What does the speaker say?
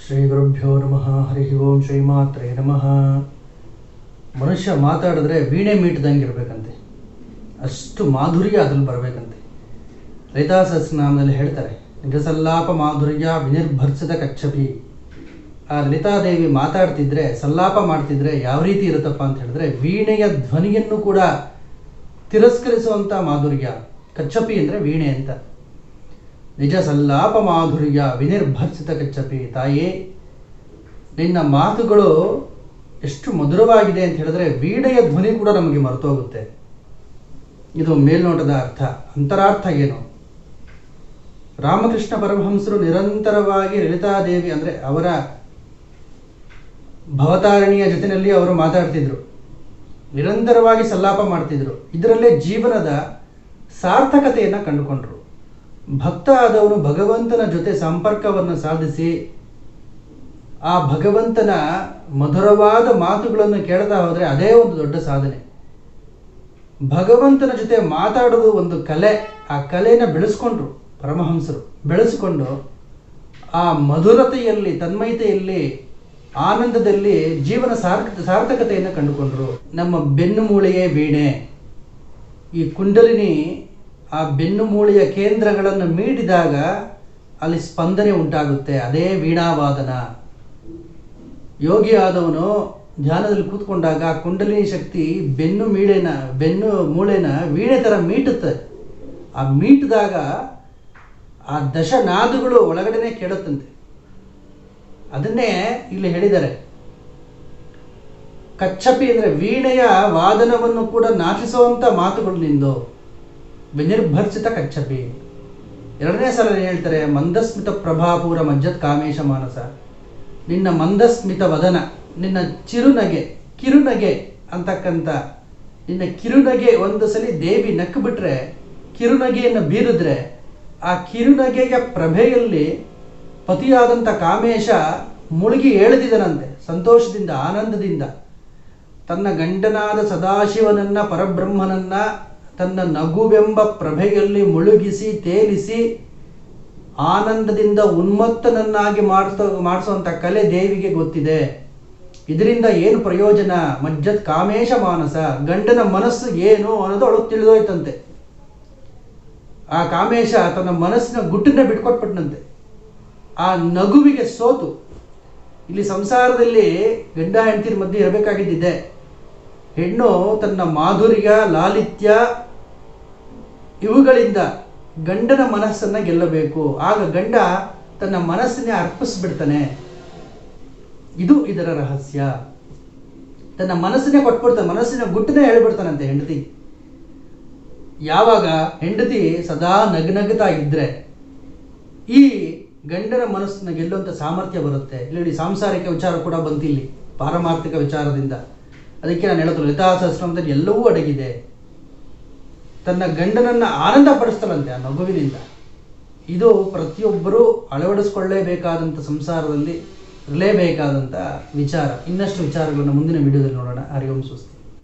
ಶ್ರೀ ಗುರುಭ್ಯೋ ನಮಃ. ಹರಿ ಓಂ ಶ್ರೀಮಾತ್ರೇ ನಮಃ. ಮನುಷ್ಯ ಮಾತಾಡಿದ್ರೆ ವೀಣೆ ಮೀಟ್ದಂಗೆ ಇರಬೇಕಂತೆ, ಅಷ್ಟು ಮಾಧುರ್ಯ ಅದ್ರಲ್ಲಿ ಬರಬೇಕಂತೆ. ಲಲಿತಾ ಸಹಸ್ರನಾಮದಲ್ಲಿ ಹೇಳ್ತಾರೆ, ನಿಜಸಲ್ಲಾಪ ಮಾಧುರ್ಯ ವಿನಿರ್ಭರ್ಸಿತ ಕಚ್ಚಪಿ. ಆ ಲಲಿತಾದೇವಿ ಮಾತಾಡ್ತಿದ್ರೆ, ಸಲ್ಲಾಪ ಮಾಡ್ತಿದ್ರೆ ಯಾವ ರೀತಿ ಇರುತ್ತಪ್ಪ ಅಂತ ಹೇಳಿದ್ರೆ, ವೀಣೆಯ ಧ್ವನಿಯನ್ನು ಕೂಡ ತಿರಸ್ಕರಿಸುವಂಥ ಮಾಧುರ್ಯ. ಕಚ್ಚಪಿ ಅಂದರೆ ವೀಣೆ ಅಂತ. ನಿಜ ಸಲ್ಲಾಪ ಮಾಧುರ್ಯ ವಿನಿರ್ಭರ್ಸಿತ ಕಚ್ಚಪಿ. ತಾಯೇ, ನಿನ್ನ ಮಾತುಗಳು ಎಷ್ಟು ಮಧುರವಾಗಿದೆ ಅಂತ ಹೇಳಿದ್ರೆ ವೀಣೆಯ ಧ್ವನಿ ಕೂಡ ನಮಗೆ ಮರೆತೋಗುತ್ತೆ. ಇದು ಮೇಲ್ನೋಟದ ಅರ್ಥ. ಅಂತರಾರ್ಥ ಏನು? ರಾಮಕೃಷ್ಣ ಪರಮಹಂಸರು ನಿರಂತರವಾಗಿ ಲಲಿತಾದೇವಿ ಅಂದರೆ ಅವರ ಭವತಾರಿಣಿಯ ಜೊತೆಯಲ್ಲಿ ಅವರು ಮಾತಾಡ್ತಿದ್ರು, ನಿರಂತರವಾಗಿ ಸಲ್ಲಾಪ ಮಾಡ್ತಿದ್ರು. ಇದರಲ್ಲೇ ಜೀವನದ ಸಾರ್ಥಕತೆಯನ್ನು ಕಂಡುಕೊಂಡ್ರು. ಭಕ್ತ ಆದವನು ಭಗವಂತನ ಜೊತೆ ಸಂಪರ್ಕವನ್ನು ಸಾಧಿಸಿ ಆ ಭಗವಂತನ ಮಧುರವಾದ ಮಾತುಗಳನ್ನು ಕೇಳ್ತಾ ಹೋದರೆ ಅದೇ ಒಂದು ದೊಡ್ಡ ಸಾಧನೆ. ಭಗವಂತನ ಜೊತೆ ಮಾತಾಡೋದು ಒಂದು ಕಲೆ. ಆ ಕಲೆಯನ್ನು ಬೆಳೆಸ್ಕೊಂಡ್ರು ಪರಮಹಂಸರು. ಬೆಳೆಸಿಕೊಂಡು ಆ ಮಧುರತೆಯಲ್ಲಿ, ತನ್ಮಯತೆಯಲ್ಲಿ, ಆನಂದದಲ್ಲಿ ಜೀವನ ಸಾರ್ಥಕತೆಯನ್ನು ಕಂಡುಕೊಂಡ್ರು. ನಮ್ಮ ಬೆನ್ನು ಮೂಳೆಯೇ ವೀಣೆ. ಈ ಕುಂಡಲಿನಿ ಆ ಬೆನ್ನು ಮೂಳೆಯ ಕೇಂದ್ರಗಳನ್ನು ಮೀಟಿದಾಗ ಅಲ್ಲಿ ಸ್ಪಂದನೆ ಉಂಟಾಗುತ್ತೆ. ಅದೇ ವೀಣಾವಾದನ. ಯೋಗಿ ಆದವನು ಧ್ಯಾನದಲ್ಲಿ ಕೂತ್ಕೊಂಡಾಗ ಆ ಕುಂಡಲಿನಿ ಶಕ್ತಿ ಬೆನ್ನು ಮೂಳೆನ ವೀಣೆ ಥರ ಮೀಟುತ್ತೆ. ಆ ಮೀಟಿದಾಗ ಆ ದಶನಾದುಗಳು ಒಳಗಡೆನೆ ಕೇಳುತ್ತಂತೆ. ಅದನ್ನೇ ಇಲ್ಲಿ ಹೇಳಿದ್ದಾರೆ. ಕಚ್ಚಪಿ ಅಂದರೆ ವೀಣೆಯ ವಾದನವನ್ನು ಕೂಡ ನಾಚಿಸುವಂಥ ಮಾತುಗಳು ನಿಂದು. ವಿನಿರ್ಭರ್ಸಿತ ಕಚ್ಚಪಿ. ಎರಡನೇ ಸಲ ಹೇಳ್ತಾರೆ, ಮಂದಸ್ಮಿತ ಪ್ರಭಾಪೂರ ಮಜ್ಜತ್ ಕಾಮೇಶ ಮಾನಸ. ನಿನ್ನ ಮಂದಸ್ಮಿತ ವದನ, ನಿನ್ನ ಕಿರುನಗೆ ಅಂತಕ್ಕಂಥ ನಿನ್ನ ಕಿರುನಗೆ ಒಂದು ಸಲ ದೇವಿ ನಕ್ಕು ಬಿಟ್ರೆ, ಕಿರುನಗೆಯನ್ನು ಬೀರಿದ್ರೆ ಆ ಕಿರುನಗೆಯ ಪ್ರಭೆಯಲ್ಲಿ ಪತಿಯಾದಂಥ ಕಾಮೇಶ ಮುಳುಗಿ ಏಳುತ್ತಿದ್ದನಂತೆ ಸಂತೋಷದಿಂದ, ಆನಂದದಿಂದ. ತನ್ನ ಗಂಡನಾದ ಸದಾಶಿವನನ್ನ, ಪರಬ್ರಹ್ಮನನ್ನ ತನ್ನ ನಗುವೆಂಬ ಪ್ರಭೆಯಲ್ಲಿ ಮುಳುಗಿಸಿ ತೇಲಿಸಿ ಆನಂದದಿಂದ ಉನ್ಮತ್ತನನ್ನಾಗಿ ಮಾಡಿಸುವಂಥ ಕಲೆ ದೇವಿಗೆ ಗೊತ್ತಿದೆ. ಇದರಿಂದ ಏನು ಪ್ರಯೋಜನ? ಮಜ್ಜತ್ ಕಾಮೇಶ ಮಾನಸ. ಗಂಡನ ಮನಸ್ಸು ಏನು ಅನ್ನೋದು ಅವಳು ತಿಳಿದೋಯ್ತಂತೆ. ಆ ಕಾಮೇಶ ತನ್ನ ಮನಸ್ಸಿನ ಗುಟ್ಟನ್ನೇ ಬಿಟ್ಕೊಟ್ಬಿಟ್ನಂತೆ. ಆ ನಗುವಿಗೆ ಸೋತು. ಇಲ್ಲಿ ಸಂಸಾರದಲ್ಲಿ ಗಂಡ ಹೆಂಡತಿರ ಮಧ್ಯೆ ಇರಬೇಕಾಗಿದ್ದಿದೆ. ಹೆಣ್ಣು ತನ್ನ ಮಾಧುರ್ಯ, ಲಾಲಿತ್ಯ ಇವುಗಳಿಂದ ಗಂಡನ ಮನಸ್ಸನ್ನು ಗೆಲ್ಲಬೇಕು. ಆಗ ಗಂಡ ತನ್ನ ಮನಸ್ಸನ್ನೇ ಅರ್ಪಿಸ್ಬಿಡ್ತಾನೆ. ಇದು ಇದರ ರಹಸ್ಯ. ತನ್ನ ಮನಸ್ಸನ್ನೇ ಕೊಟ್ಬಿಡ್ತಾನೆ, ಮನಸ್ಸಿನ ಗುಟ್ಟನ್ನೇ ಹೇಳ್ಬಿಡ್ತಾನಂತೆ ಹೆಂಡತಿ. ಯಾವಾಗ ಹೆಂಡತಿ ಸದಾ ನಗ್ನಗ್ತಾ ಇದ್ರೆ ಈ ಗಂಡನ ಮನಸ್ಸನ್ನ ಗೆಲ್ಲುವಂಥ ಸಾಮರ್ಥ್ಯ ಬರುತ್ತೆ. ಇಲ್ಲಿ ಸಾಂಸಾರಿಕ ವಿಚಾರ ಕೂಡ ಬಂತಿಲ್ಲಿ, ಪಾರಮಾರ್ಥಿಕ ವಿಚಾರದಿಂದ. ಅದಕ್ಕೆ ನಾನು ಹೇಳೋದು, ಲಲಿತಾ ಸಹಸ್ರನಾಮದಲ್ಲಿ ಎಲ್ಲವೂ ಅಡಗಿದೆ. ತನ್ನ ಗಂಡನನ್ನು ಆನಂದ ಪಡಿಸ್ತಾಳಂತೆ ಆ ನಗುವಿನಿಂದ. ಇದು ಪ್ರತಿಯೊಬ್ಬರೂ ಅಳವಡಿಸ್ಕೊಳ್ಳೇಬೇಕಾದಂಥ, ಸಂಸಾರದಲ್ಲಿ ಇರಲೇಬೇಕಾದಂಥ ವಿಚಾರ. ಇನ್ನಷ್ಟು ವಿಚಾರಗಳನ್ನು ಮುಂದಿನ ವಿಡಿಯೋದಲ್ಲಿ ನೋಡೋಣ. ಹರಿ ಓಂ ಸ್ವಸ್ತಿ.